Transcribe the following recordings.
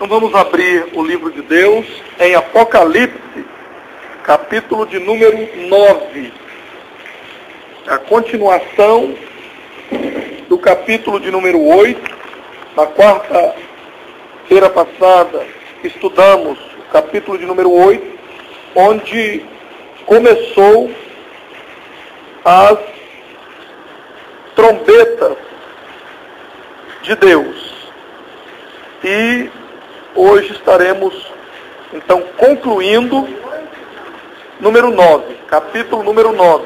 Então vamos abrir o livro de Deus em Apocalipse, capítulo de número 9. A continuação do capítulo de número 8. Na quarta-feira passada estudamos o capítulo de número 8, onde começou as trombetas de Deus. E hoje estaremos, então, concluindo número 9, capítulo número 9,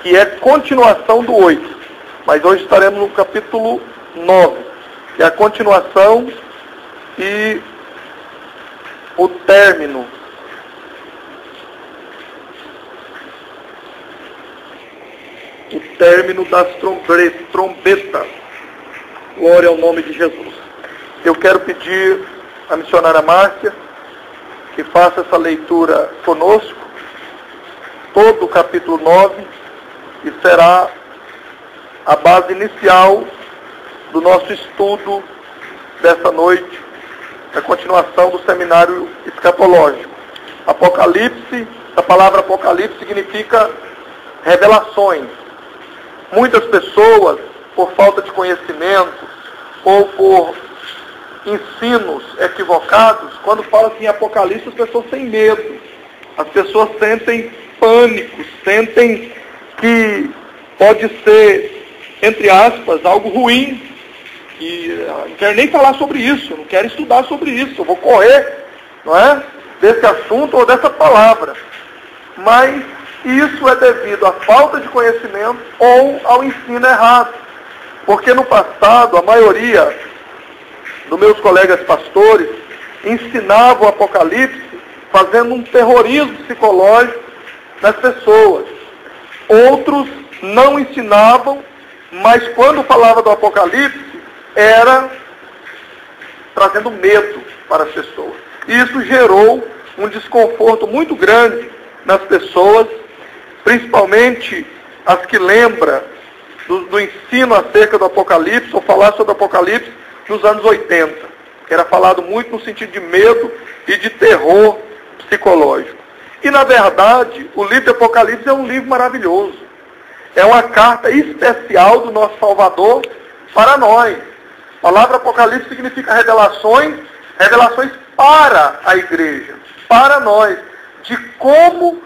que é continuação do 8. Mas hoje estaremos no capítulo 9, que é a continuação e o término das trombetas. Glória ao nome de Jesus. Eu quero pedir à missionária Márcia que faça essa leitura conosco, todo o capítulo 9, e será a base inicial do nosso estudo dessa noite, a continuação do seminário escatológico. Apocalipse, a palavra Apocalipse significa revelações. Muitas pessoas, por falta de conhecimento ou por ensinos equivocados, quando falam assim Apocalipse, as pessoas têm medo. As pessoas sentem pânico, sentem que pode ser, entre aspas, algo ruim. E não quero nem falar sobre isso, não quero estudar sobre isso, eu vou correr, não é, desse assunto ou dessa palavra. Mas isso é devido à falta de conhecimento ou ao ensino errado. Porque no passado, a maioria dos meus colegas pastores ensinavam o Apocalipse fazendo um terrorismo psicológico nas pessoas. Outros não ensinavam, mas quando falava do Apocalipse, era trazendo medo para as pessoas. E isso gerou um desconforto muito grande nas pessoas, principalmente as que lembram do ensino acerca do Apocalipse, ou falar sobre o Apocalipse nos anos 80, que era falado muito no sentido de medo e de terror psicológico. E, na verdade, o livro do Apocalipse é um livro maravilhoso. É uma carta especial do nosso Salvador para nós. A palavra Apocalipse significa revelações para a igreja, para nós, de como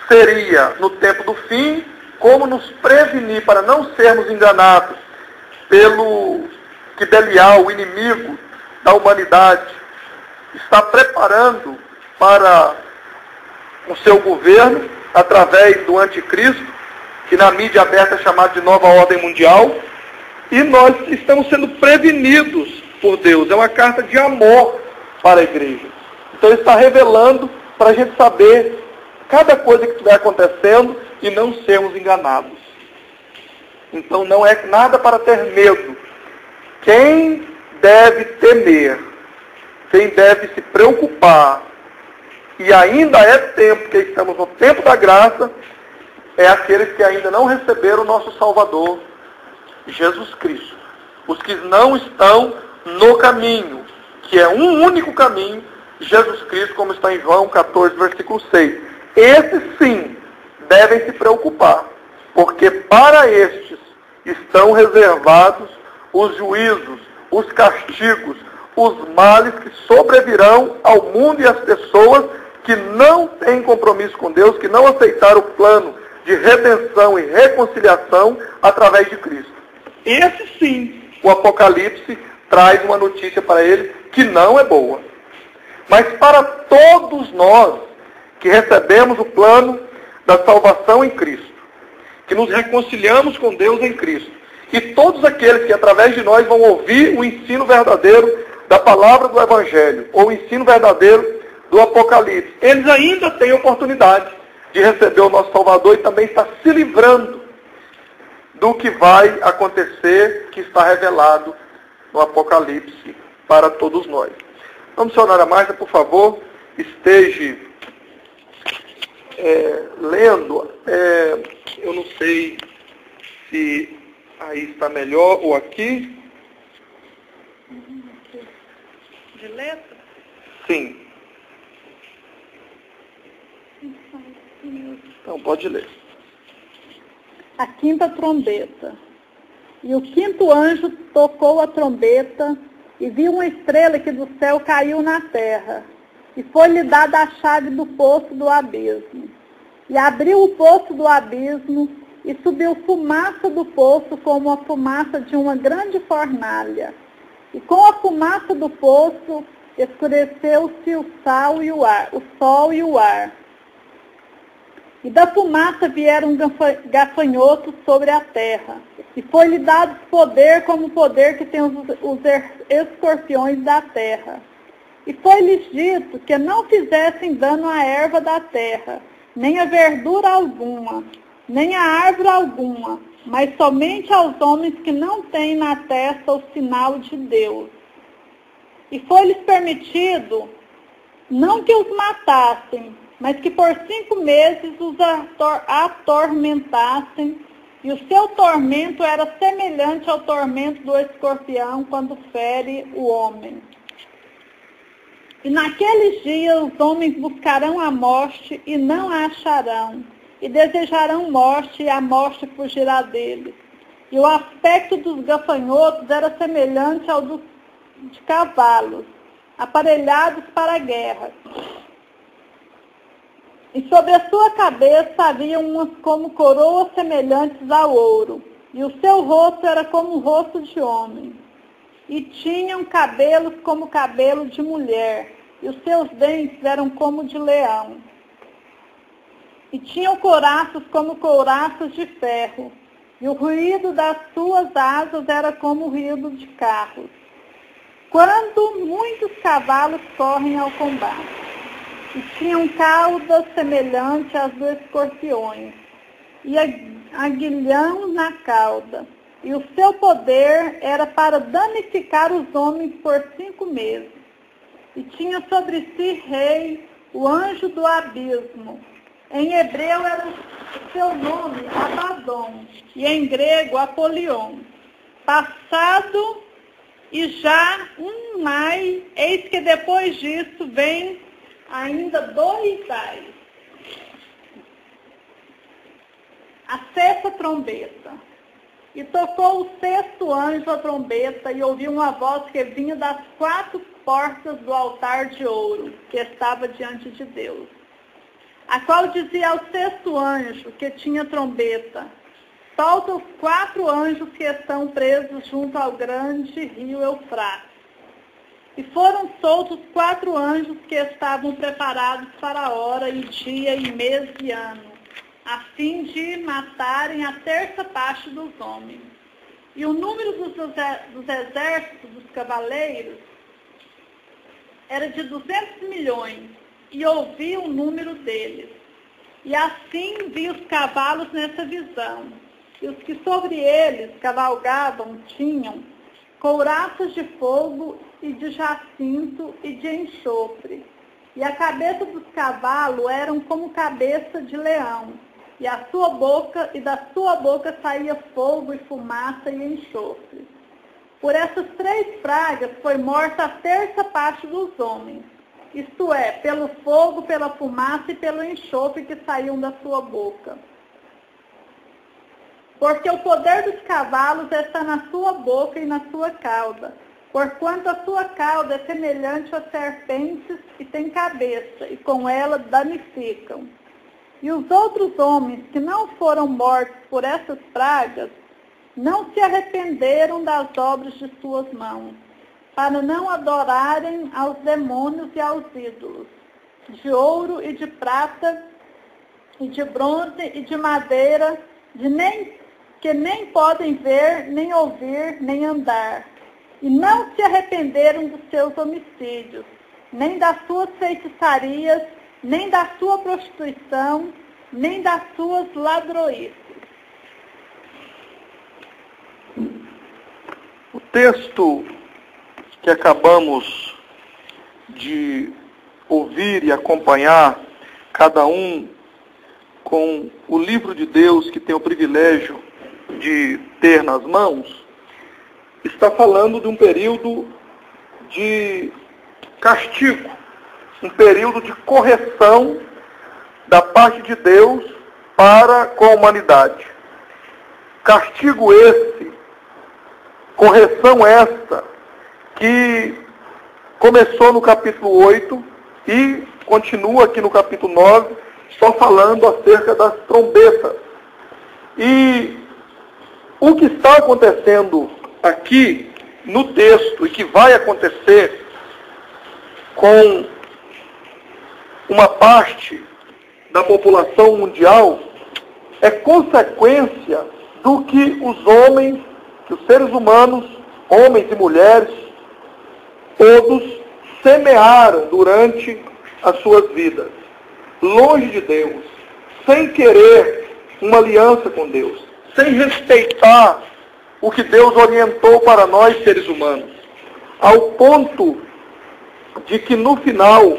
seria no tempo do fim, como nos prevenir para não sermos enganados pelo que Belial, o inimigo da humanidade, está preparando para o seu governo através do anticristo, que na mídia aberta é chamado de Nova Ordem Mundial. E nós estamos sendo prevenidos por Deus. É uma carta de amor para a igreja. Então ele está revelando para a gente saber cada coisa que estiver acontecendo e não sermos enganados. Então não é nada para ter medo. Quem deve temer, quem deve se preocupar, e ainda é tempo, que estamos no tempo da graça, é aqueles que ainda não receberam o nosso Salvador, Jesus Cristo. Os que não estão no caminho, que é um único caminho, Jesus Cristo, como está em João 14, versículo 6. Esses sim devem se preocupar, porque para estes estão reservados os juízos, os castigos, os males que sobrevirão ao mundo e às pessoas que não têm compromisso com Deus, que não aceitaram o plano de redenção e reconciliação através de Cristo. Esse sim, o Apocalipse traz uma notícia para ele que não é boa. Mas para todos nós que recebemos o plano da salvação em Cristo, que nos reconciliamos com Deus em Cristo, e todos aqueles que através de nós vão ouvir o ensino verdadeiro da palavra do Evangelho, ou o ensino verdadeiro do Apocalipse, eles ainda têm oportunidade de receber o nosso Salvador e também está se livrando do que vai acontecer, que está revelado no Apocalipse para todos nós. Então, missionária Márcia, por favor, esteja lendo. Eu não sei se aí está melhor ou aqui. de letra? Sim. Então, pode ler. A quinta trombeta. E o quinto anjo tocou a trombeta, e viu uma estrela que do céu caiu na terra, e foi-lhe dada a chave do poço do abismo. E abriu o poço do abismo, e subiu fumaça do poço como a fumaça de uma grande fornalha. E com a fumaça do poço escureceu-se o sol e o ar. E da fumaça vieram gafanhotos sobre a terra. E foi-lhe dado poder como o poder que tem os escorpiões da terra. E foi-lhes dito que não fizessem dano à erva da terra, nem a verdura alguma, nem a árvore alguma, mas somente aos homens que não têm na testa o sinal de Deus. E foi-lhes permitido não que os matassem, mas que por 5 meses os atormentassem, e o seu tormento era semelhante ao tormento do escorpião quando fere o homem. E naqueles dias os homens buscarão a morte e não a acharão, e desejarão morte e a morte fugirá deles. E o aspecto dos gafanhotos era semelhante ao de cavalos, aparelhados para a guerra. E sobre a sua cabeça havia umas como coroas semelhantes ao ouro, e o seu rosto era como o rosto de homem. E tinham cabelos como cabelo de mulher, e os seus dentes eram como de leão. E tinham couraços como couraços de ferro, e o ruído das suas asas era como o ruído de carros, quando muitos cavalos correm ao combate. E tinham caudas semelhantes às dos escorpiões, e aguilhão na cauda. E o seu poder era para danificar os homens por 5 meses. E tinha sobre si rei, o anjo do abismo. Em hebreu era o seu nome, Abaddon, e em grego, Apolion. Passado e já ai, eis que depois disso vem ainda 2 ais. A 6ª trombeta. E tocou o 6º anjo a trombeta, e ouviu uma voz que vinha das 4 portas do altar de ouro, que estava diante de Deus, a qual dizia ao 6º anjo, que tinha trombeta: solta os 4 anjos que estão presos junto ao grande rio Eufrates. E foram soltos 4 anjos que estavam preparados para a hora e dia e mês e ano, a fim de matarem a 1/3 parte dos homens. E o número dos exércitos dos cavaleiros era de 200 milhões, e ouvi o número deles. E assim vi os cavalos nessa visão, e os que sobre eles cavalgavam tinham couraças de fogo e de jacinto e de enxofre. E a cabeça dos cavalos eram como cabeça de leão, e da sua boca saía fogo e fumaça e enxofre. Por essas 3 pragas foi morta a 1/3 parte dos homens, isto é, pelo fogo, pela fumaça e pelo enxofre que saíam da sua boca. Porque o poder dos cavalos está na sua boca e na sua cauda, porquanto a sua cauda é semelhante às serpentes e tem cabeça, e com ela danificam. E os outros homens que não foram mortos por essas pragas, não se arrependeram das obras de suas mãos, para não adorarem aos demônios e aos ídolos, de ouro e de prata, e de bronze e de madeira, que nem podem ver, nem ouvir, nem andar. E não se arrependeram dos seus homicídios, nem das suas feitiçarias, nem da sua prostituição, nem das suas ladroices. O texto que acabamos de ouvir e acompanhar, cada um com o livro de Deus que tem o privilégio de ter nas mãos, está falando de um período de castigo, um período de correção da parte de Deus para com a humanidade. Castigo esse, correção esta, que começou no capítulo 8 e continua aqui no capítulo 9, só falando acerca das trombetas. E o que está acontecendo aqui no texto e que vai acontecer com uma parte da população mundial é consequência do que os homens, que os seres humanos, homens e mulheres, todos semearam durante as suas vidas, longe de Deus, sem querer uma aliança com Deus, sem respeitar o que Deus orientou para nós, seres humanos, ao ponto de que no final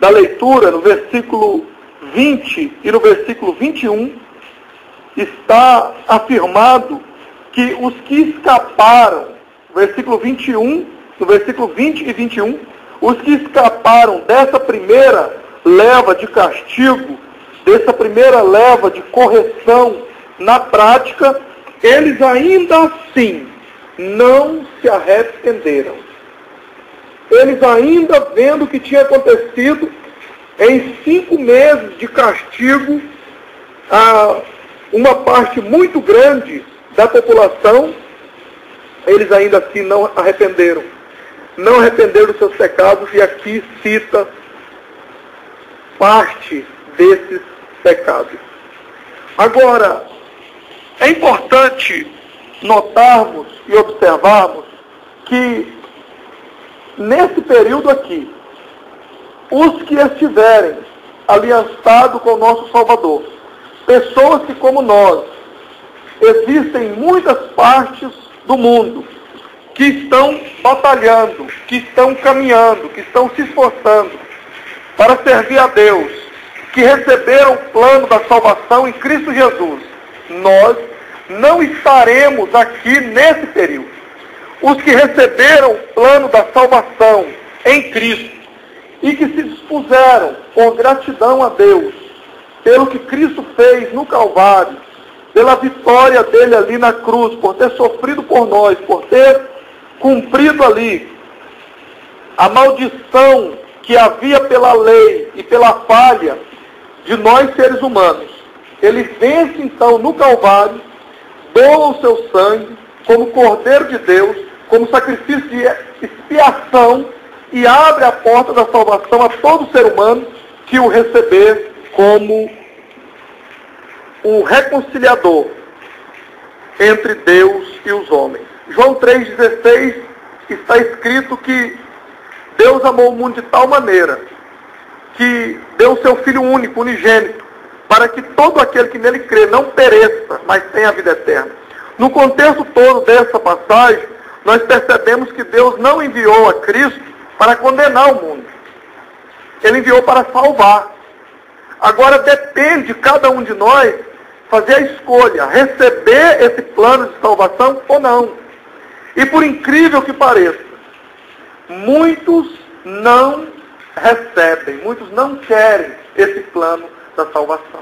da leitura, no versículo 20 e no versículo 21, está afirmado que os que escaparam, versículo 21, no versículo 20 e 21, os que escaparam dessa primeira leva de castigo, dessa primeira leva de correção na prática, eles ainda assim não se arrependeram. Eles ainda vendo o que tinha acontecido, em 5 meses de castigo, a uma parte muito grande da população, eles ainda assim não arrependeram. Não arrependeram dos seus pecados, e aqui cita parte desses pecados. Agora, é importante notarmos e observarmos que nesse período aqui, os que estiverem aliançados com o nosso Salvador, pessoas que, como nós, existem em muitas partes do mundo, que estão batalhando, que estão caminhando, que estão se esforçando para servir a Deus, que receberam o plano da salvação em Cristo Jesus, nós não estaremos aqui nesse período. Os que receberam o plano da salvação em Cristo e que se dispuseram com gratidão a Deus pelo que Cristo fez no Calvário, pela vitória dele ali na cruz, por ter sofrido por nós, por ter cumprido ali a maldição que havia pela lei e pela falha de nós seres humanos. Ele vence então no Calvário, doa o seu sangue como Cordeiro de Deus, como sacrifício de expiação, e abre a porta da salvação a todo ser humano que o receber como o reconciliador entre Deus e os homens. João 3,16 está escrito que Deus amou o mundo de tal maneira que deu o seu Filho único, unigênito, para que todo aquele que nele crê não pereça, mas tenha a vida eterna. No contexto todo dessa passagem, nós percebemos que Deus não enviou a Cristo para condenar o mundo. Ele enviou para salvar. Agora depende de cada um de nós fazer a escolha, receber esse plano de salvação ou não. E por incrível que pareça, muitos não recebem, muitos não querem esse plano da salvação.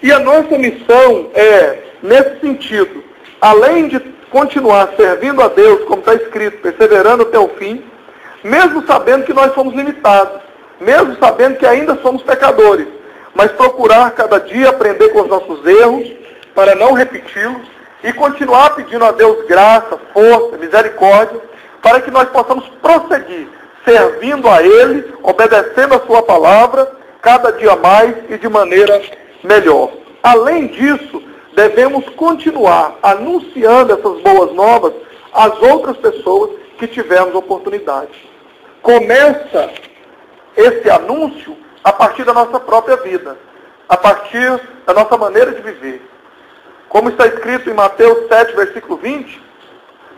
E a nossa missão é, nesse sentido, além de continuar servindo a Deus, como está escrito, perseverando até o fim, mesmo sabendo que nós somos limitados, mesmo sabendo que ainda somos pecadores, mas procurar cada dia aprender com os nossos erros, para não repeti-los, e continuar pedindo a Deus graça, força, misericórdia, para que nós possamos prosseguir, servindo a Ele, obedecendo a Sua palavra, cada dia mais e de maneira melhor. Além disso, devemos continuar anunciando essas boas novas às outras pessoas que tivermos oportunidade. Começa esse anúncio a partir da nossa própria vida, a partir da nossa maneira de viver. Como está escrito em Mateus 7, versículo 20,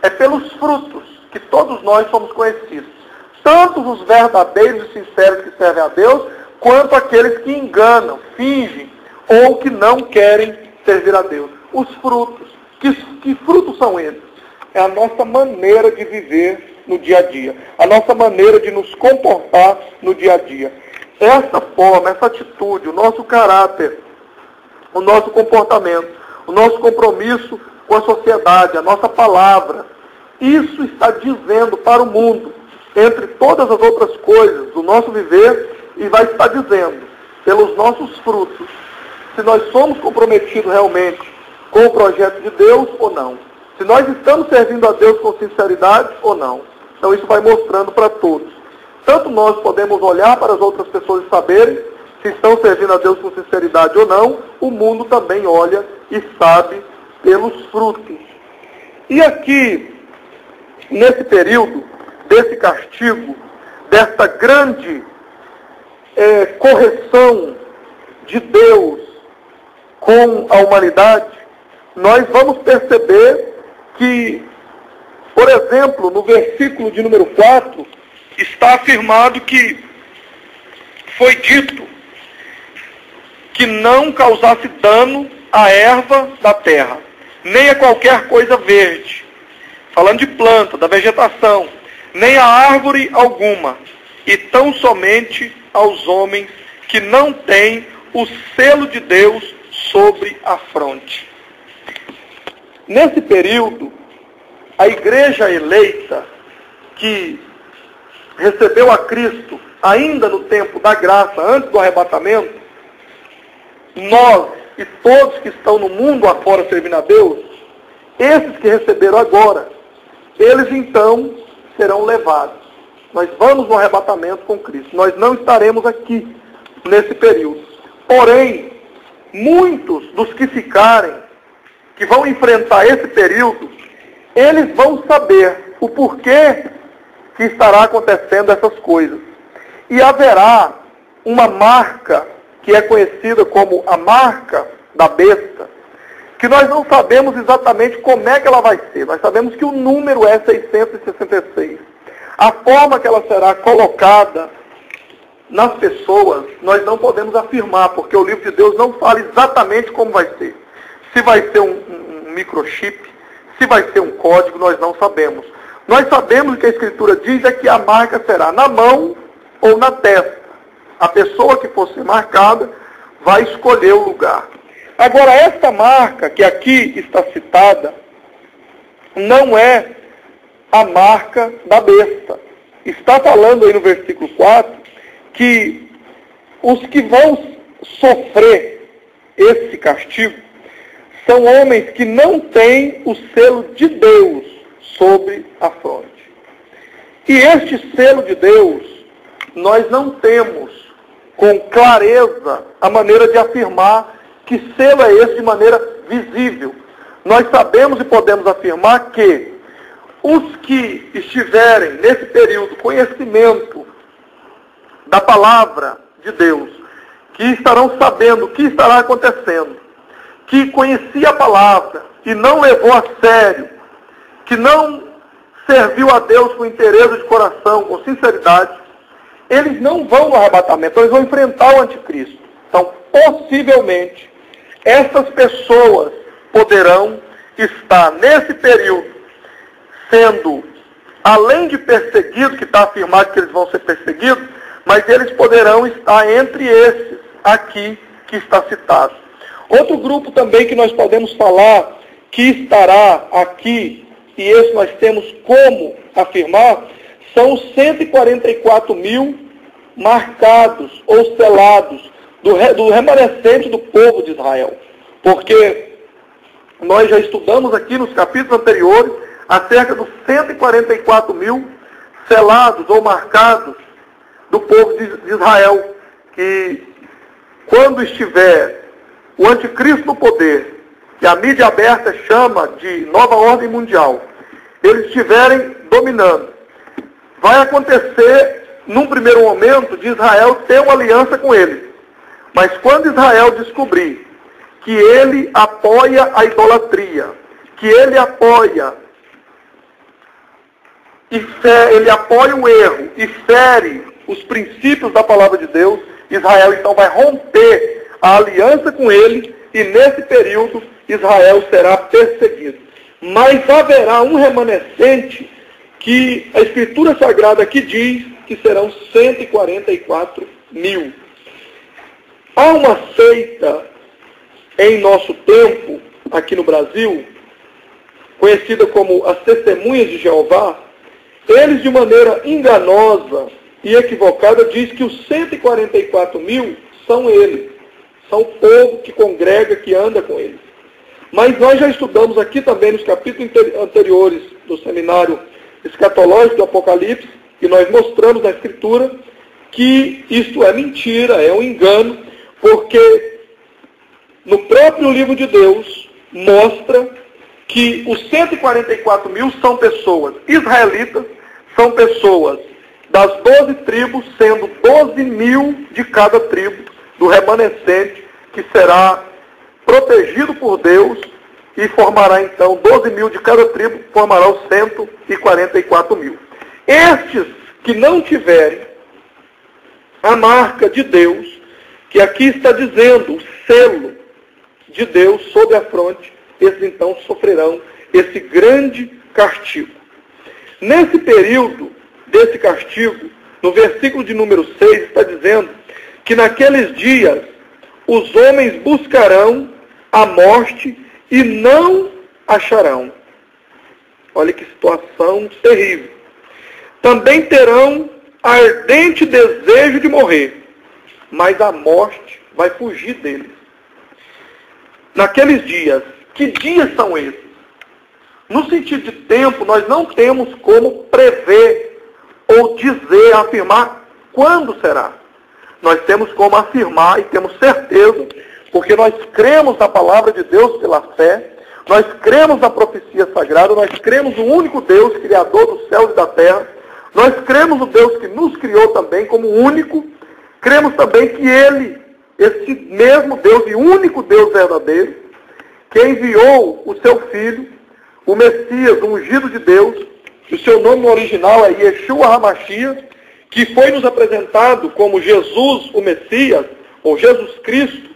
é pelos frutos que todos nós somos conhecidos. Tanto os verdadeiros e sinceros que servem a Deus, quanto aqueles que enganam, fingem, ou que não querem servir a Deus. Os frutos. Que frutos são eles? É a nossa maneira de viver no dia a dia, a nossa maneira de nos comportar no dia a dia. Essa forma, essa atitude, o nosso caráter, o nosso comportamento, o nosso compromisso com a sociedade, a nossa palavra, isso está dizendo para o mundo, entre todas as outras coisas do nosso viver, e vai estar dizendo, pelos nossos frutos, se nós somos comprometidos realmente com o projeto de Deus ou não. Se nós estamos servindo a Deus com sinceridade ou não. Então isso vai mostrando para todos. Tanto nós podemos olhar para as outras pessoas e saberem se estão servindo a Deus com sinceridade ou não, o mundo também olha e sabe pelos frutos. E aqui, nesse período desse castigo, desta grande correção de Deus com a humanidade, nós vamos perceber que, por exemplo, no versículo de número 4, está afirmado que foi dito que não causasse dano à erva da terra, nem a qualquer coisa verde, falando de planta, da vegetação, nem a árvore alguma, e tão somente aos homens que não têm o selo de Deus sobre a fronte. Nesse período, a igreja eleita, que recebeu a Cristo ainda no tempo da graça, antes do arrebatamento, nós e todos que estão no mundo afora servindo a Deus, esses que receberam agora, eles então serão levados. Nós vamos no arrebatamento com Cristo. Nós não estaremos aqui nesse período. Porém, muitos dos que ficarem, que vão enfrentar esse período, eles vão saber o porquê que estará acontecendo essas coisas. E haverá uma marca que é conhecida como a marca da besta, que nós não sabemos exatamente como é que ela vai ser. Nós sabemos que o número é 666. A forma que ela será colocada nas pessoas, nós não podemos afirmar, porque o livro de Deus não fala exatamente como vai ser. Se vai ser um microchip, se vai ser um código, nós não sabemos. Nós sabemos que a Escritura diz é que a marca será na mão ou na testa. A pessoa que for ser marcada vai escolher o lugar. Agora, essa marca que aqui está citada não é a marca da besta. Está falando aí no versículo 4 que os que vão sofrer esse castigo são homens que não têm o selo de Deus sobre a fronte. E este selo de Deus, nós não temos com clareza a maneira de afirmar que selo é esse de maneira visível. Nós sabemos e podemos afirmar que os que estiverem nesse período conhecimento da palavra de Deus, que estarão sabendo o que estará acontecendo, que conhecia a palavra e não levou a sério, que não serviu a Deus com interesse de coração, com sinceridade, eles não vão no arrebatamento, eles vão enfrentar o anticristo. Então, possivelmente, essas pessoas poderão estar nesse período sendo, além de perseguidos, que está afirmado que eles vão ser perseguidos, mas eles poderão estar entre esses aqui que está citado. Outro grupo também que nós podemos falar que estará aqui, e esse nós temos como afirmar, são os 144 mil marcados ou selados do remanescente do povo de Israel. Porque nós já estudamos aqui nos capítulos anteriores acerca dos 144 mil selados ou marcados do povo de Israel, que quando estiver o anticristo no poder, que a mídia aberta chama de nova ordem mundial, eles estiverem dominando, vai acontecer, num primeiro momento, de Israel ter uma aliança com eles. Mas quando Israel descobrir que ele apoia a idolatria, que ele apoia o erro e fere os princípios da palavra de Deus, Israel então vai romper a aliança com ele, e nesse período Israel será perseguido. Mas haverá um remanescente que a Escritura Sagrada aqui diz que serão 144 mil. Há uma seita em nosso tempo, aqui no Brasil, conhecida como as Testemunhas de Jeová. Eles, de maneira enganosa e equivocada, diz que os 144 mil são eles, são o povo que congrega, que anda com eles. Mas nós já estudamos aqui também nos capítulos anteriores do seminário escatológico do Apocalipse, e nós mostramos na Escritura que isto é mentira, é um engano, porque no próprio livro de Deus mostra que os 144 mil são pessoas israelitas, são pessoas das 12 tribos, sendo 12 mil de cada tribo, do remanescente, que será protegido por Deus, e formará então 12 mil de cada tribo, formará os 144 mil. Estes que não tiverem a marca de Deus, que aqui está dizendo, o selo de Deus sobre a fronte, esses então sofrerão esse grande castigo. Nesse período desse castigo, no versículo de número 6, está dizendo que naqueles dias os homens buscarão a morte e não acharão. Olha que situação terrível. Também terão ardente desejo de morrer, mas a morte vai fugir deles. Naqueles dias, que dias são esses? No sentido de tempo, nós não temos como prever ou dizer, afirmar quando será. Nós temos como afirmar e temos certeza, porque nós cremos na palavra de Deus pela fé, nós cremos na profecia sagrada, nós cremos no único Deus, Criador dos céus e da terra, nós cremos no Deus que nos criou também como único, cremos também que Ele, esse mesmo Deus e único Deus verdadeiro, que enviou o seu Filho, o Messias, o ungido de Deus, o seu nome original é Yeshua HaMashiach, que foi nos apresentado como Jesus, o Messias, ou Jesus Cristo.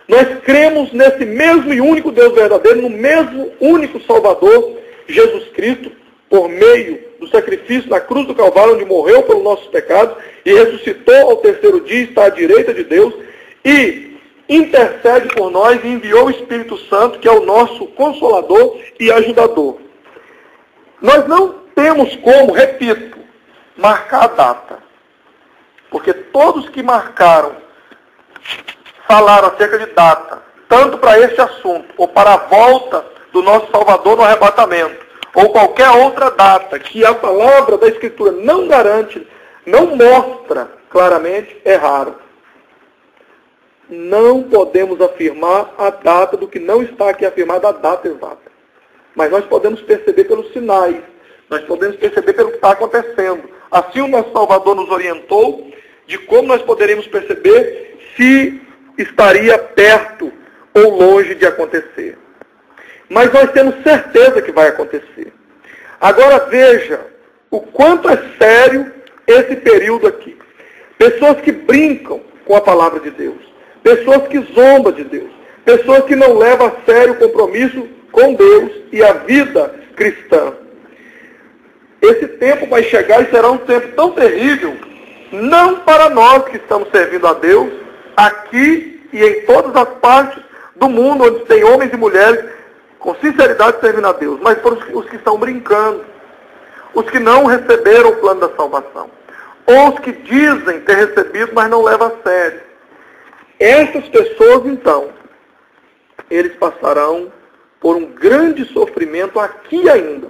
Nós cremos nesse mesmo e único Deus verdadeiro, no mesmo único Salvador, Jesus Cristo, por meio do sacrifício na cruz do Calvário, onde morreu pelos nossos pecados e ressuscitou ao terceiro dia, está à direita de Deus, e intercede por nós e enviou o Espírito Santo, que é o nosso Consolador e Ajudador. Nós não temos como, repito, marcar a data, porque todos que marcaram, falaram acerca de data, tanto para este assunto, ou para a volta do nosso Salvador no arrebatamento, ou qualquer outra data que a palavra da Escritura não garante, não mostra claramente, erraram. Não podemos afirmar a data do que não está aqui afirmada a data exata. Mas nós podemos perceber pelos sinais, nós podemos perceber pelo que está acontecendo. Assim o nosso Salvador nos orientou de como nós poderíamos perceber se estaria perto ou longe de acontecer. Mas nós temos certeza que vai acontecer. Agora veja o quanto é sério esse período aqui. Pessoas que brincam com a palavra de Deus. Pessoas que zombam de Deus. Pessoas que não levam a sério o compromisso com Deus e a vida cristã. Esse tempo vai chegar e será um tempo tão terrível, não para nós que estamos servindo a Deus, aqui e em todas as partes do mundo onde tem homens e mulheres com sinceridade servindo a Deus, mas para os que estão brincando, os que não receberam o plano da salvação, ou os que dizem ter recebido, mas não levam a sério. Essas pessoas, então, eles passarão por um grande sofrimento aqui ainda.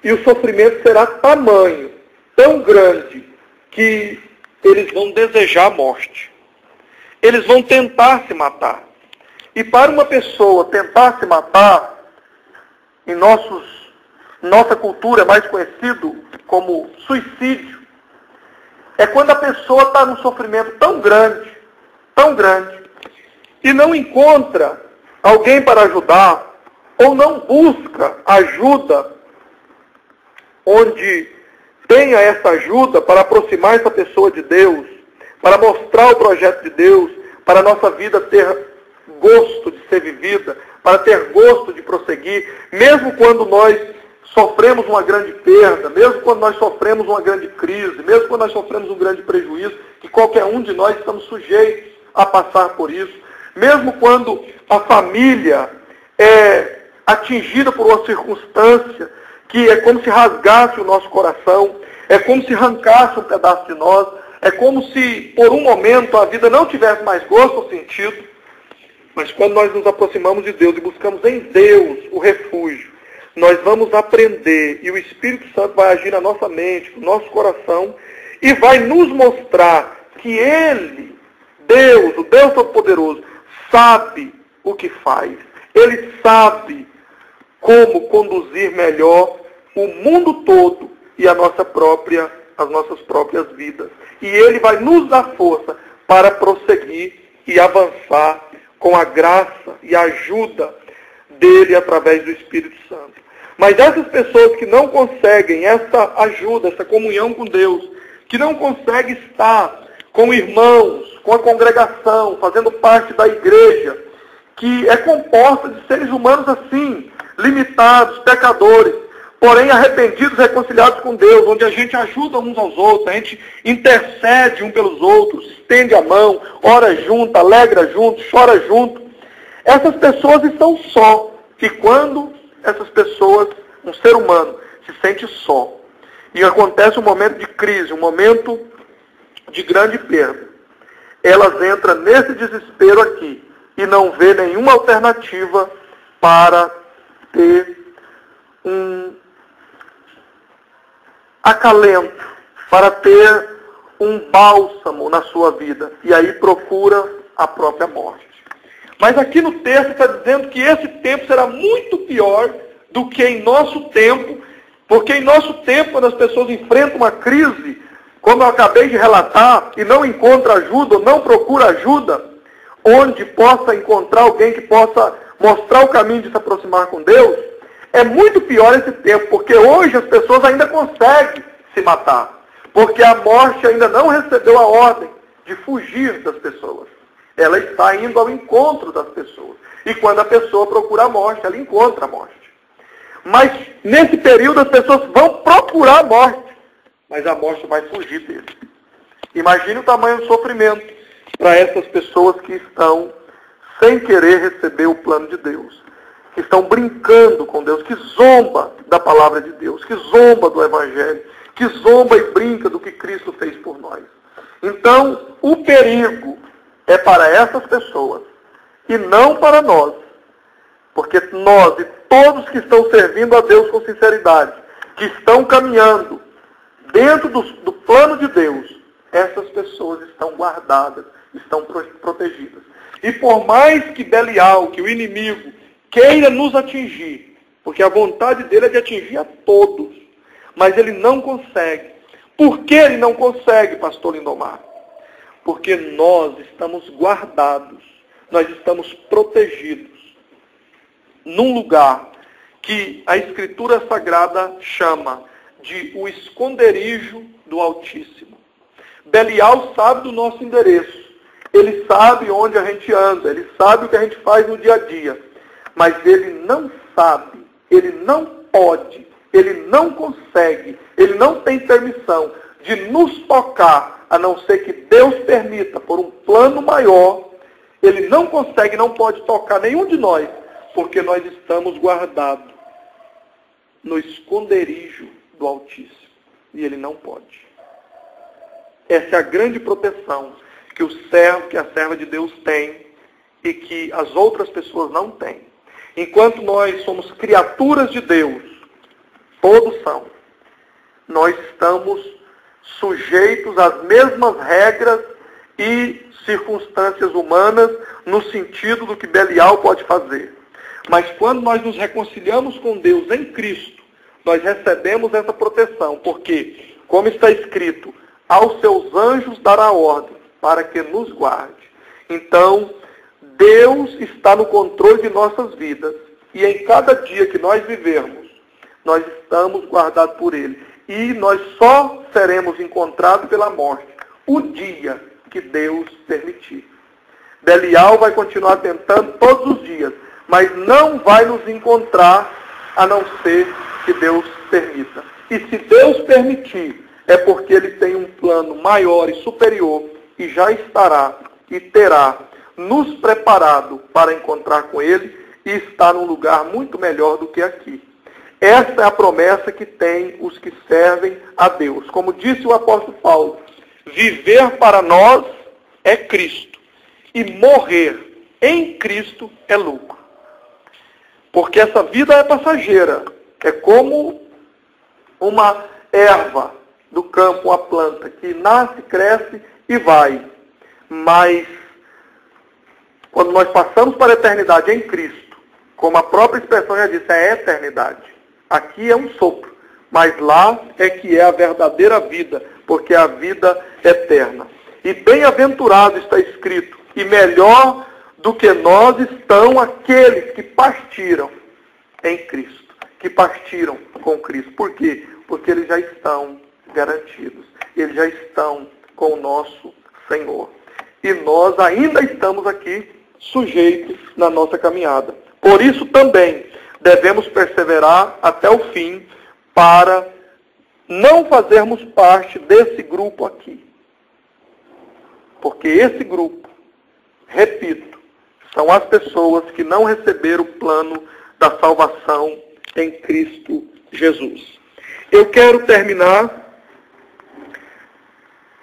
E o sofrimento será tamanho, tão grande, que eles vão desejar a morte. Eles vão tentar se matar. E para uma pessoa tentar se matar, em nossa cultura é mais conhecido como suicídio, é quando a pessoa está num sofrimento tão grande, e não encontra alguém para ajudar, ou não busca ajuda onde tenha essa ajuda para aproximar essa pessoa de Deus, para mostrar o projeto de Deus, para a nossa vida ter gosto de ser vivida, para ter gosto de prosseguir, mesmo quando nós sofremos uma grande perda, mesmo quando nós sofremos uma grande crise, mesmo quando nós sofremos um grande prejuízo, que qualquer um de nós estamos sujeitos a passar por isso, mesmo quando a família é atingida por uma circunstância que é como se rasgasse o nosso coração, é como se arrancasse um pedaço de nós, é como se por um momento a vida não tivesse mais gosto ou sentido, mas quando nós nos aproximamos de Deus e buscamos em Deus o refúgio, nós vamos aprender e o Espírito Santo vai agir na nossa mente, no nosso coração e vai nos mostrar que Ele, Deus, o Deus Todo-Poderoso, sabe o que faz. Ele sabe como conduzir melhor o mundo todo e as nossas próprias vidas. E Ele vai nos dar força para prosseguir e avançar com a graça e a ajuda dele através do Espírito Santo. Mas essas pessoas que não conseguem essa ajuda, essa comunhão com Deus, que não conseguem estar com irmãos, com a congregação, fazendo parte da igreja, que é composta de seres humanos assim, limitados, pecadores, porém arrependidos, reconciliados com Deus, onde a gente ajuda uns aos outros, a gente intercede um pelos outros, estende a mão, ora junto, alegra junto, chora junto. Essas pessoas estão só. E quando essas pessoas, um ser humano, se sente só, e acontece um momento de crise, um momento de grande perda, elas entram nesse desespero aqui e não vê nenhuma alternativa para ter um acalento, para ter um bálsamo na sua vida. E aí procura a própria morte. Mas aqui no texto está dizendo que esse tempo será muito pior do que em nosso tempo, porque em nosso tempo, quando as pessoas enfrentam uma crise, como eu acabei de relatar, e não encontra ajuda, ou não procura ajuda, onde possa encontrar alguém que possa mostrar o caminho de se aproximar com Deus, é muito pior esse tempo, porque hoje as pessoas ainda conseguem se matar, porque a morte ainda não recebeu a ordem de fugir das pessoas. Ela está indo ao encontro das pessoas. E quando a pessoa procura a morte, ela encontra a morte. Mas nesse período as pessoas vão procurar a morte, mas a morte vai fugir dele. Imagine o tamanho do sofrimento para essas pessoas que estão sem querer receber o plano de Deus, que estão brincando com Deus, que zomba da palavra de Deus, que zomba do Evangelho, que zomba e brinca do que Cristo fez por nós. Então, o perigo é para essas pessoas e não para nós. Porque nós e todos que estão servindo a Deus com sinceridade, que estão caminhando dentro do plano de Deus, essas pessoas estão guardadas, estão protegidas. E por mais que Belial, que o inimigo, queira nos atingir, porque a vontade dele é de atingir a todos, mas ele não consegue. Por que ele não consegue, pastor Lindomar? Porque nós estamos guardados, nós estamos protegidos num lugar que a Escritura Sagrada chama de o esconderijo do Altíssimo. Belial sabe do nosso endereço, ele sabe onde a gente anda, ele sabe o que a gente faz no dia a dia, mas ele não sabe, ele não pode, ele não consegue, ele não tem permissão de nos tocar, a não ser que Deus permita, por um plano maior. Ele não consegue, não pode tocar nenhum de nós, porque nós estamos guardados no esconderijo do Altíssimo. E ele não pode. Essa é a grande proteção que o servo, que a serva de Deus tem e que as outras pessoas não têm. Enquanto nós somos criaturas de Deus, todos são, nós estamos sujeitos às mesmas regras e circunstâncias humanas no sentido do que Belial pode fazer. Mas quando nós nos reconciliamos com Deus em Cristo, nós recebemos essa proteção, porque, como está escrito, aos seus anjos dará ordem para que nos guarde. Então, Deus está no controle de nossas vidas, e em cada dia que nós vivermos, nós estamos guardados por Ele. E nós só seremos encontrados pela morte o dia que Deus permitir. Belial vai continuar tentando todos os dias, mas não vai nos encontrar a não ser que Deus permita. E se Deus permitir, é porque Ele tem um plano maior e superior e já estará e terá nos preparado para encontrar com Ele e estar num lugar muito melhor do que aqui. Essa é a promessa que tem os que servem a Deus. Como disse o apóstolo Paulo, viver para nós é Cristo e morrer em Cristo é lucro. Porque essa vida é passageira, é como uma erva do campo, uma planta que nasce, cresce e vai. Mas quando nós passamos para a eternidade em Cristo, como a própria expressão já disse, é a eternidade. Aqui é um sopro, mas lá é que é a verdadeira vida, porque é a vida eterna. E bem-aventurado está escrito, e melhor do que nós estão aqueles que partiram em Cristo, que partiram com Cristo. Por quê? Porque eles já estão garantidos, eles já estão com o nosso Senhor. E nós ainda estamos aqui sujeitos na nossa caminhada. Por isso também devemos perseverar até o fim para não fazermos parte desse grupo aqui. Porque esse grupo, repito, são as pessoas que não receberam o plano da salvação em Cristo Jesus. Eu quero terminar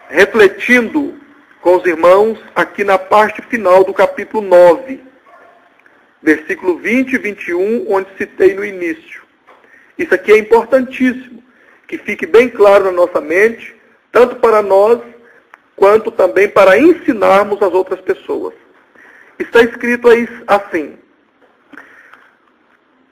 refletindo com os irmãos aqui na parte final do capítulo 9, versículo 20 e 21, onde citei no início. Isso aqui é importantíssimo, que fique bem claro na nossa mente, tanto para nós, quanto também para ensinarmos as outras pessoas. Está escrito aí assim: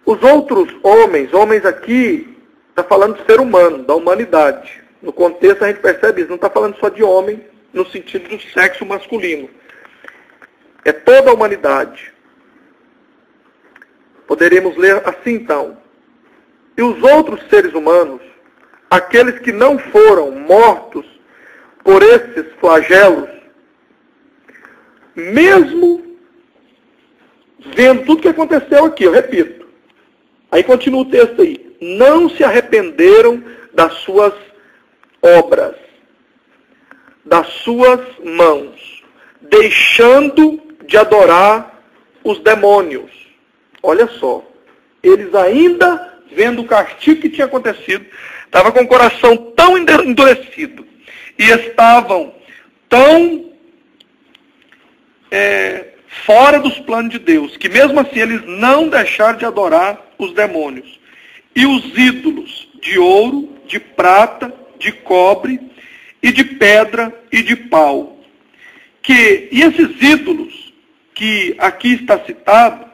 os outros homens aqui, está falando de ser humano, da humanidade. No contexto a gente percebe isso, não está falando só de homem, no sentido do sexo masculino. É toda a humanidade. Poderíamos ler assim então: e os outros seres humanos, aqueles que não foram mortos por esses flagelos, mesmo vendo tudo que aconteceu aqui, eu repito, aí continua o texto aí, não se arrependeram das suas obras, das suas mãos, deixando de adorar os demônios. Olha só, eles ainda, vendo o castigo que tinha acontecido, estavam com o coração tão endurecido e estavam tão fora dos planos de Deus, que mesmo assim eles não deixaram de adorar os demônios. E os ídolos de ouro, de prata, de cobre, e de pedra e de pau. E esses ídolos que aqui está citado,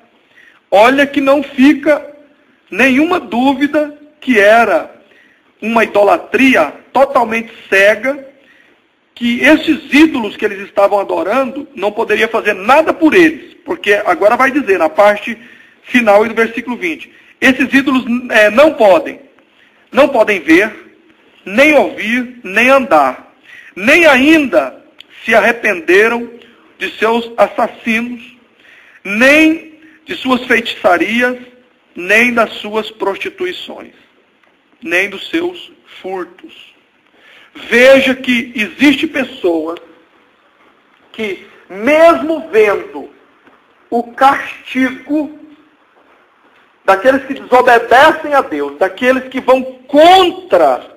olha que não fica nenhuma dúvida que era uma idolatria totalmente cega, que esses ídolos que eles estavam adorando não poderia fazer nada por eles, porque agora vai dizer na parte final do versículo 20, esses ídolos não podem ver, nem ouvir, nem andar, nem ainda se arrependeram de seus assassinos, nem de suas feitiçarias, nem das suas prostituições, nem dos seus furtos. Veja que existe pessoas que, mesmo vendo o castigo daqueles que desobedecem a Deus, daqueles que vão contra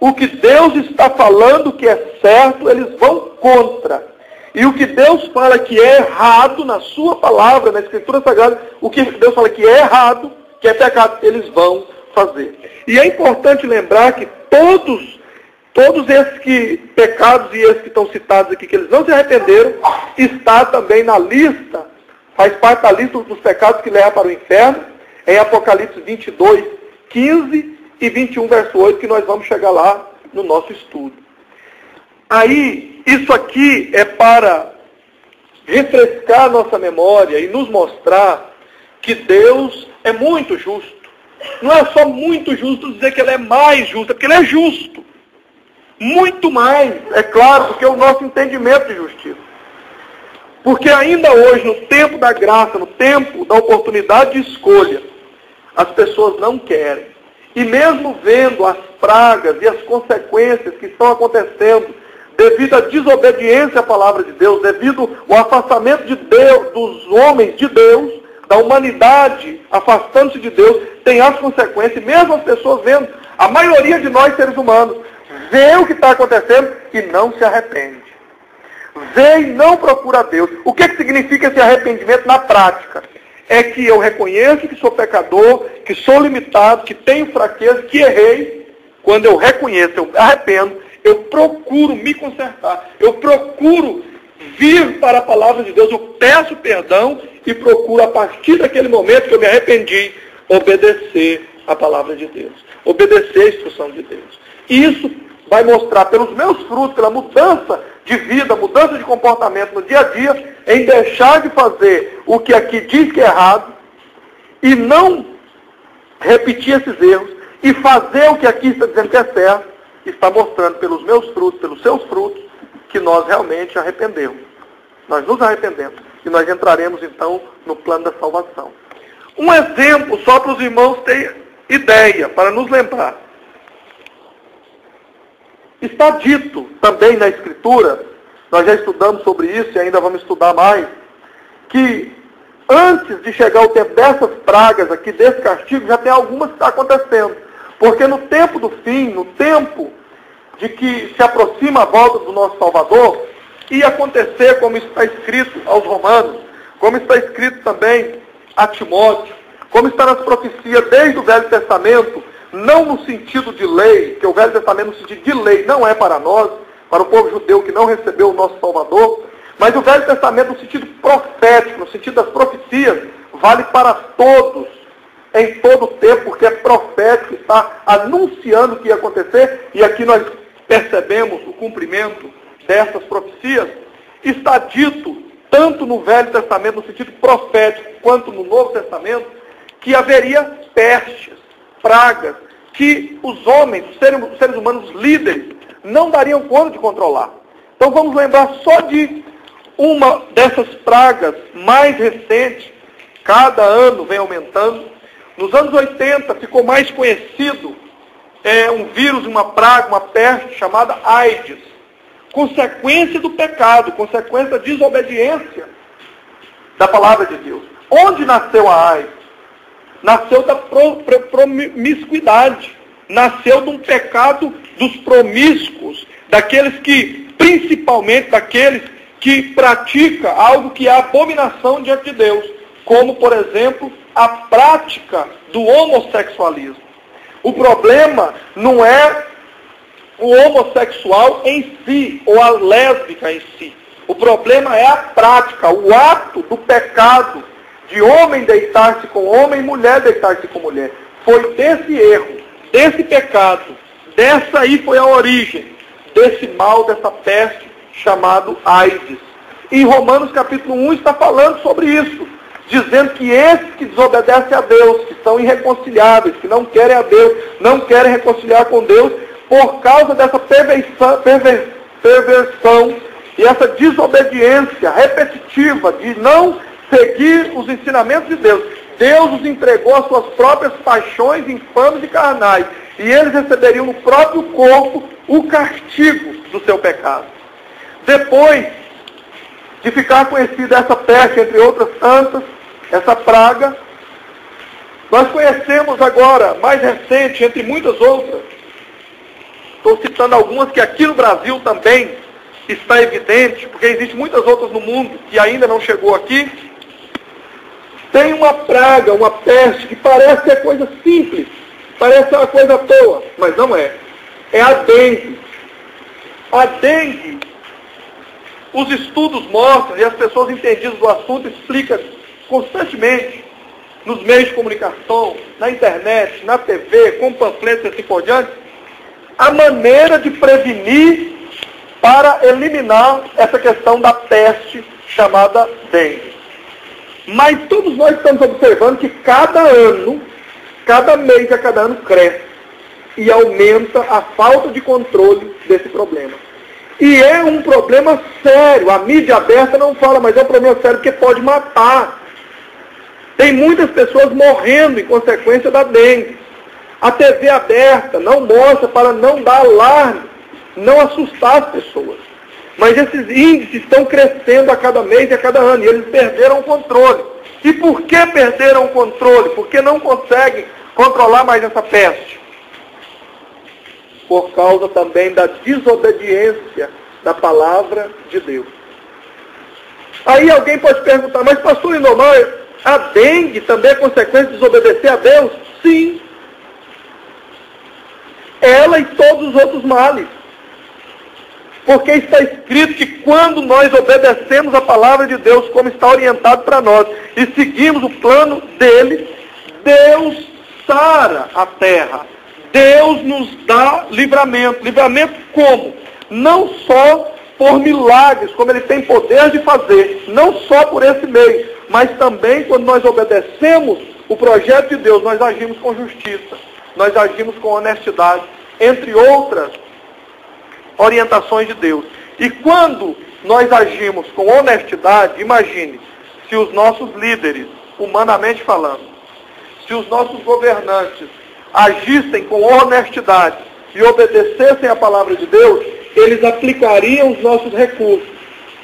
o que Deus está falando que é certo, eles vão contra. E o que Deus fala que é errado na sua palavra, na Escritura Sagrada, o que Deus fala que é errado, que é pecado, eles vão fazer. E é importante lembrar que todos esses pecados e esses que estão citados aqui, que eles não se arrependeram, está também na lista, faz parte da lista dos pecados que levam para o inferno, em Apocalipse 22, 15 e 21, verso 8, que nós vamos chegar lá no nosso estudo. Aí, isso aqui é para refrescar nossa memória e nos mostrar que Deus é muito justo. Não é só muito justo dizer que Ele é mais justo, é porque Ele é justo. Muito mais, é claro, do que o nosso entendimento de justiça. Porque ainda hoje, no tempo da graça, no tempo da oportunidade de escolha, as pessoas não querem. E mesmo vendo as pragas e as consequências que estão acontecendo devido à desobediência à palavra de Deus, devido ao afastamento de Deus, dos homens de Deus, da humanidade afastando-se de Deus, tem as consequências, mesmo as pessoas vendo, a maioria de nós seres humanos, vê o que está acontecendo e não se arrepende. Vê e não procura Deus. O que significa esse arrependimento na prática? É que eu reconheço que sou pecador, que sou limitado, que tenho fraqueza, que errei. Quando eu reconheço, eu arrependo, eu procuro me consertar, eu procuro vir para a palavra de Deus, eu peço perdão e procuro, a partir daquele momento que eu me arrependi, obedecer a palavra de Deus, obedecer a instrução de Deus. Isso vai mostrar pelos meus frutos, pela mudança de vida, mudança de comportamento no dia a dia, em deixar de fazer o que aqui diz que é errado e não repetir esses erros e fazer o que aqui está dizendo que é certo, está mostrando pelos meus frutos, pelos seus frutos, que nós realmente arrependemos. Nós nos arrependemos e nós entraremos então no plano da salvação. Um exemplo só para os irmãos terem ideia, para nos lembrar. Está dito também na Escritura, nós já estudamos sobre isso e ainda vamos estudar mais, que antes de chegar o tempo dessas pragas aqui, desse castigo, já tem algumas que estão acontecendo. Porque no tempo do fim, no tempo de que se aproxima a volta do nosso Salvador, ia acontecer como está escrito aos Romanos, como está escrito também a Timóteo, como está nas profecias desde o Velho Testamento, não no sentido de lei, que o Velho Testamento no sentido de lei não é para nós, para o povo judeu que não recebeu o nosso Salvador, mas o Velho Testamento no sentido profético, no sentido das profecias, vale para todos, em todo o tempo, porque é profético, está anunciando o que ia acontecer, e aqui nós percebemos o cumprimento dessas profecias. Está dito, tanto no Velho Testamento, no sentido profético, quanto no Novo Testamento, que haveria pestes, pragas, que os homens, os seres humanos líderes, não dariam conta de controlar. Então vamos lembrar só de uma dessas pragas mais recentes, cada ano vem aumentando. Nos anos 80 ficou mais conhecido um vírus, uma praga, uma peste chamada AIDS. Consequência do pecado, consequência da desobediência da palavra de Deus. Onde nasceu a AIDS? Nasceu da promiscuidade. Nasceu de um pecado dos promíscuos, daqueles que, principalmente daqueles que praticam algo que é abominação diante de Deus, como, por exemplo, a prática do homossexualismo. O problema não é o homossexual em si, ou a lésbica em si. O problema é a prática, o ato do pecado, de homem deitar-se com homem e mulher deitar-se com mulher. Foi desse erro, desse pecado, dessa aí foi a origem desse mal, dessa peste chamado AIDS. E Romanos capítulo 1 está falando sobre isso, dizendo que esses que desobedecem a Deus, que são irreconciliáveis, que não querem a Deus, não querem reconciliar com Deus, por causa dessa perversão e essa desobediência repetitiva de não seguir os ensinamentos de Deus, Deus os entregou às suas próprias paixões infames e carnais, e eles receberiam no próprio corpo o castigo do seu pecado. Depois de ficar conhecida essa peste, entre outras tantas, essa praga, nós conhecemos agora, mais recente, entre muitas outras, estou citando algumas que aqui no Brasil também está evidente, porque existem muitas outras no mundo que ainda não chegou aqui. Tem uma praga, uma peste, que parece ser coisa simples, parece uma coisa à toa, mas não é. É a dengue. A dengue, os estudos mostram, e as pessoas entendidas do assunto explicam constantemente, nos meios de comunicação, na internet, na TV, com panfletos e assim por diante, a maneira de prevenir para eliminar essa questão da peste chamada dengue. Mas todos nós estamos observando que cada ano, cada mês a cada ano cresce e aumenta a falta de controle desse problema. E é um problema sério. A mídia aberta não fala, mas é um problema sério porque pode matar. Tem muitas pessoas morrendo em consequência da dengue. A TV aberta não mostra para não dar alarme, não assustar as pessoas. Mas esses índices estão crescendo a cada mês e a cada ano, e eles perderam o controle. E por que perderam o controle? Porque não conseguem controlar mais essa peste. Por causa também da desobediência da palavra de Deus. Aí alguém pode perguntar, mas pastor Lindomar, a dengue também é consequência de desobedecer a Deus? Sim. Ela e todos os outros males. Porque está escrito que quando nós obedecemos a palavra de Deus, como está orientado para nós, e seguimos o plano dele, Deus sara a terra. Deus nos dá livramento. Livramento como? Não só por milagres, como ele tem poder de fazer, não só por esse meio, mas também quando nós obedecemos o projeto de Deus, nós agimos com justiça, nós agimos com honestidade, entre outras orientações de Deus. E quando nós agimos com honestidade, imagine, se os nossos líderes, humanamente falando, se os nossos governantes agissem com honestidade e obedecessem a palavra de Deus, eles aplicariam os nossos recursos,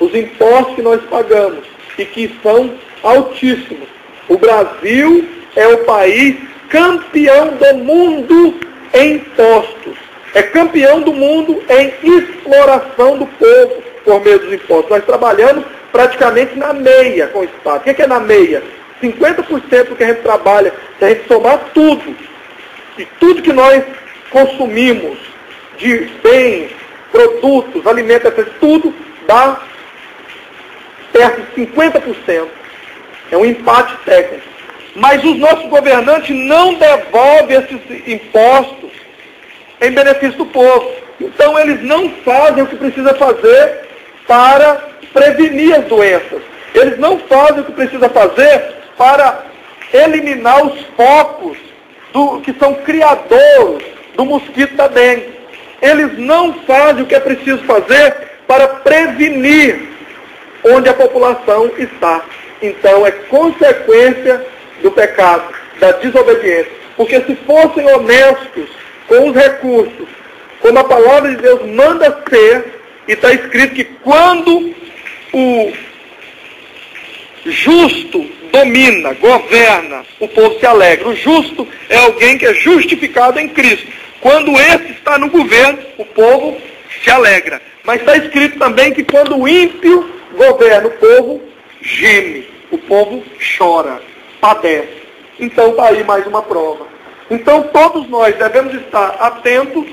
os impostos que nós pagamos, e que são altíssimos. O Brasil é o país campeão do mundo em impostos. É campeão do mundo em exploração do povo por meio dos impostos. Nós trabalhamos praticamente na meia com o Estado. O que é na meia? 50% do que a gente trabalha, se a gente somar tudo, e tudo que nós consumimos de bens, produtos, alimentos, tudo dá perto de 50%. É um empate técnico. Mas os nossos governantes não devolvem esses impostos em benefício do povo. Então eles não fazem o que precisa fazer para prevenir as doenças. Eles não fazem o que precisa fazer para eliminar os focos que são criadores do mosquito da dengue. Eles não fazem o que é preciso fazer para prevenir onde a população está. Então é consequência do pecado, da desobediência. Porque se fossem honestos com os recursos, como a palavra de Deus manda ser, e está escrito que quando o justo domina, governa, o povo se alegra. O justo é alguém que é justificado em Cristo. Quando esse está no governo, o povo se alegra. Mas está escrito também que quando o ímpio governa, o povo geme, o povo chora, padece. Então está aí mais uma prova. Então todos nós devemos estar atentos,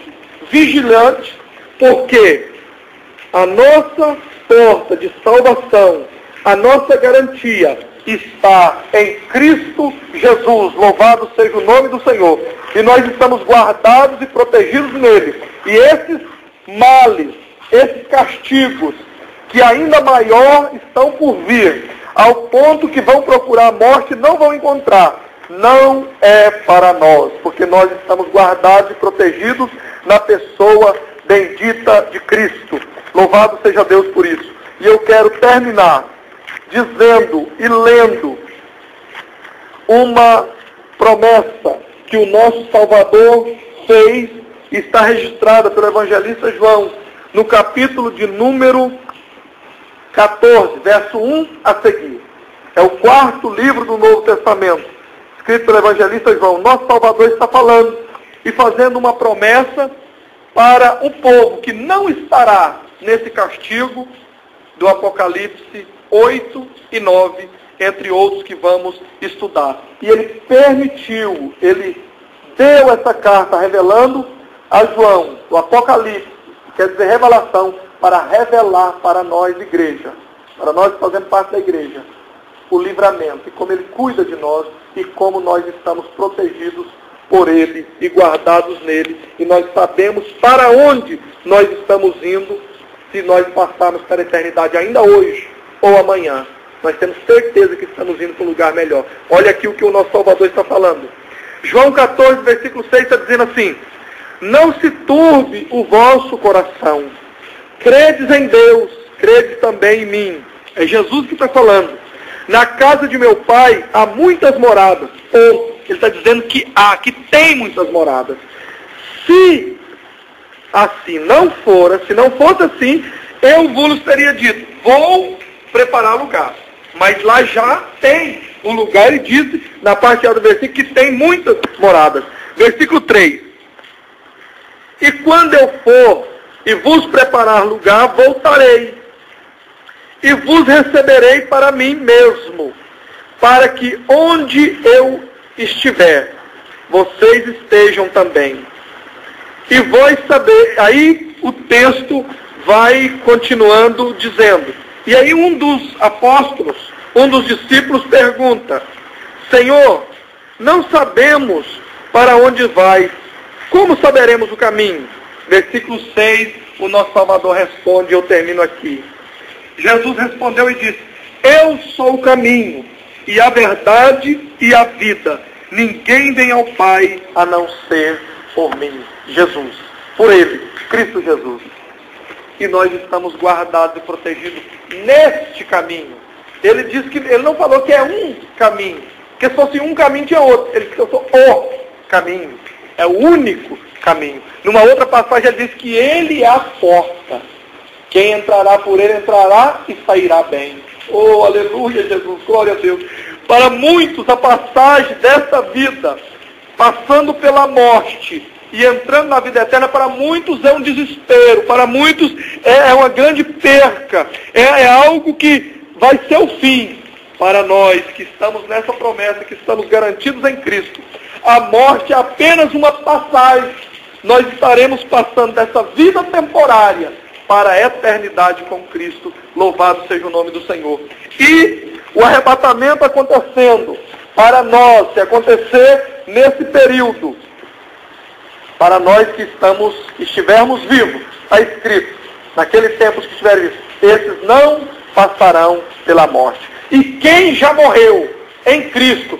vigilantes, porque a nossa porta de salvação, a nossa garantia está em Cristo Jesus. Louvado seja o nome do Senhor. E nós estamos guardados e protegidos nele. E esses males, esses castigos, que ainda maior estão por vir, ao ponto que vão procurar a morte e não vão encontrar, não é para nós, porque nós estamos guardados e protegidos na pessoa bendita de Cristo. Louvado seja Deus por isso. E eu quero terminar dizendo e lendo uma promessa que o nosso Salvador fez e está registrada pelo evangelista João, no capítulo de número 14, verso 1 a seguir. É o quarto livro do Novo Testamento, escrito pelo evangelista João. Nosso Salvador está falando e fazendo uma promessa para o povo que não estará nesse castigo do Apocalipse 8 e 9, entre outros que vamos estudar. E ele permitiu, ele deu essa carta revelando a João, o Apocalipse, quer dizer revelação, para revelar para nós, igreja, para nós que fazemos parte da igreja, o livramento, e como ele cuida de nós, e como nós estamos protegidos por ele e guardados nele, e nós sabemos para onde nós estamos indo, se nós passarmos para a eternidade ainda hoje ou amanhã. Nós temos certeza que estamos indo para um lugar melhor. Olha aqui o que o nosso Salvador está falando. João 14, versículo 6 está dizendo assim: não se turbe o vosso coração. credes em Deus, credes também em mim. É Jesus que está falando. Na casa de meu pai há muitas moradas. Ou, ele está dizendo que há, que tem muitas moradas. Se assim não fora, se não fosse assim, eu vos teria dito, vou preparar lugar. Mas lá já tem um lugar, ele diz na parte do versículo que tem muitas moradas. Versículo 3. E quando eu for e vos preparar lugar, voltarei e vos receberei para mim mesmo, para que onde eu estiver, vocês estejam também. E vós saber, aí o texto vai continuando dizendo, e aí um dos apóstolos, um dos discípulos pergunta, Senhor, não sabemos para onde vais, como saberemos o caminho? Versículo 6, o nosso Salvador responde, eu termino aqui. Jesus respondeu e disse, eu sou o caminho, e a verdade e a vida. Ninguém vem ao Pai a não ser por mim. Jesus, por Ele, Cristo Jesus. E nós estamos guardados e protegidos neste caminho. Ele disse que, ele não falou que é um caminho, porque se fosse um caminho tinha outro. Ele disse que eu sou o caminho, é o único caminho. Numa outra passagem ele diz que Ele é a porta. Quem entrará por Ele entrará e sairá bem. Oh, aleluia, Jesus, glória a Deus. Para muitos a passagem dessa vida, passando pela morte e entrando na vida eterna, para muitos é um desespero, para muitos é uma grande perca, é algo que vai ser o fim. Para nós que estamos nessa promessa, que estamos garantidos em Cristo, a morte é apenas uma passagem. Nós estaremos passando dessa vida temporária para a eternidade com Cristo. Louvado seja o nome do Senhor. E o arrebatamento acontecendo para nós, se acontecer nesse período, para nós que estivermos vivos, está escrito, naquele tempo que estiverem vivos, esses não passarão pela morte. E quem já morreu em Cristo,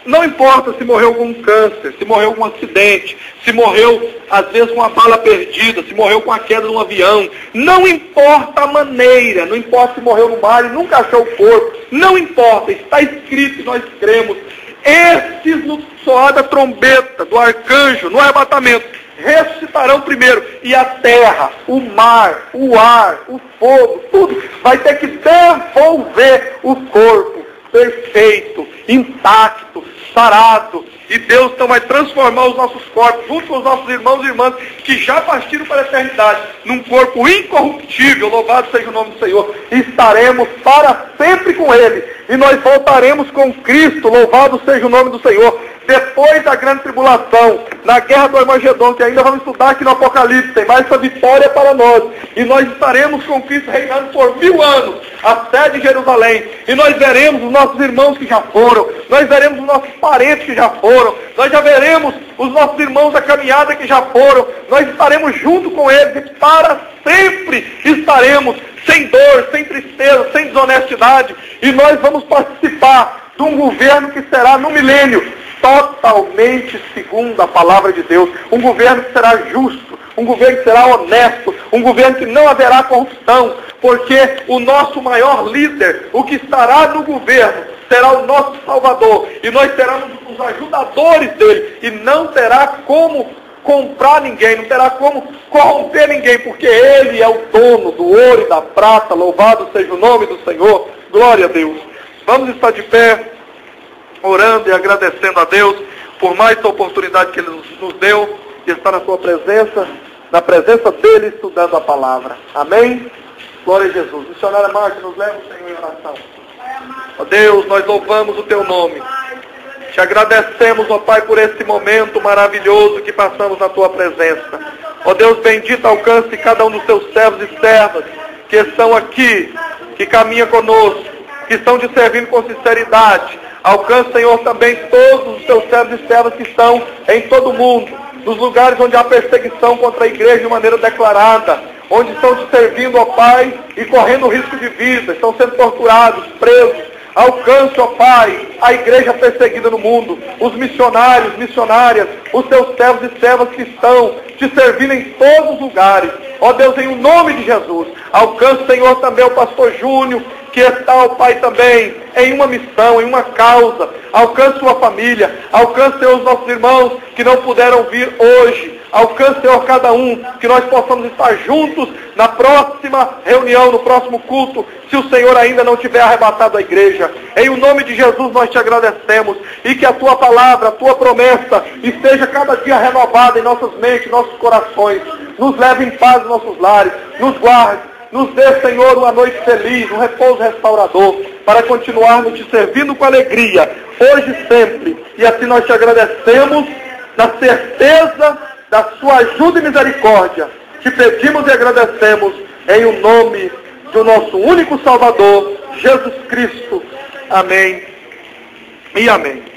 não importa se morreu com um câncer, se morreu com um acidente, se morreu, às vezes, com uma bala perdida, se morreu com a queda de um avião, não importa a maneira, não importa se morreu no mar e nunca achou o corpo, não importa, está escrito e nós cremos, esses no soar da trombeta, do arcanjo, no arrebatamento, ressuscitarão primeiro, e a terra, o mar, o ar, o fogo, tudo vai ter que devolver o corpo perfeito, intacto, sarado, e Deus então vai transformar os nossos corpos, junto com os nossos irmãos e irmãs, que já partiram para a eternidade, num corpo incorruptível, louvado seja o nome do Senhor, e estaremos para sempre com Ele, e nós voltaremos com Cristo, louvado seja o nome do Senhor, depois da grande tribulação, na guerra do Armagedon, que ainda vamos estudar aqui no Apocalipse, tem mais essa vitória para nós, e nós estaremos com Cristo reinando por 1000 anos, a sede de Jerusalém, e nós veremos os nossos irmãos que já foram, nós veremos os nossos parentes que já foram, nós já veremos os nossos irmãos da caminhada que já foram, nós estaremos junto com eles, e para sempre estaremos sem dor, sem tristeza, sem desonestidade, e nós vamos participar de um governo que será no milênio, totalmente segundo a palavra de Deus, um governo que será justo, um governo que será honesto, um governo que não haverá corrupção, porque o nosso maior líder, o que estará no governo, será o nosso Salvador, e nós seremos os ajudadores dele, e não terá como comprar ninguém, não terá como corromper ninguém, porque ele é o dono do ouro e da prata, louvado seja o nome do Senhor, glória a Deus. Vamos estar de pé, orando e agradecendo a Deus por mais essa oportunidade que Ele nos deu de estar na sua presença, na presença dEle, estudando a palavra. Amém? Glória a Jesus. Missionária Márcia, nos leva o Senhor em oração. Ó Deus, nós louvamos o Teu nome. Te agradecemos, ó Pai, por esse momento maravilhoso que passamos na Tua presença. Ó Deus, bendito, alcance cada um dos Teus servos e servas que estão aqui, que caminham conosco, que estão te servindo com sinceridade. Alcance, Senhor, também todos os Teus servos e servas que estão em todo o mundo, nos lugares onde há perseguição contra a igreja de maneira declarada, onde estão te servindo, ó Pai, e correndo risco de vida, estão sendo torturados, presos, Alcance, ó Pai, a igreja perseguida no mundo, os missionários, missionárias, os teus servos e servas que estão te servindo em todos os lugares. Ó Deus, em o nome de Jesus, alcance, Senhor, também o pastor Júnior, que está, ó Pai, também em uma missão, em uma causa. Alcance sua família, alcance, Senhor, os nossos irmãos que não puderam vir hoje. Alcance, Senhor, cada um, que nós possamos estar juntos na próxima reunião, no próximo culto, se o Senhor ainda não tiver arrebatado a igreja. Em o nome de Jesus nós te agradecemos, e que a tua palavra, a tua promessa, esteja cada dia renovada em nossas mentes, nossos corações. Nos leve em paz em nossos lares, nos guarde, nos dê, Senhor, uma noite feliz, um repouso restaurador, para continuarmos te servindo com alegria, hoje e sempre. E assim nós te agradecemos, na certeza da sua ajuda e misericórdia. Te pedimos e agradecemos em o nome do nosso único Salvador, Jesus Cristo. Amém e amém.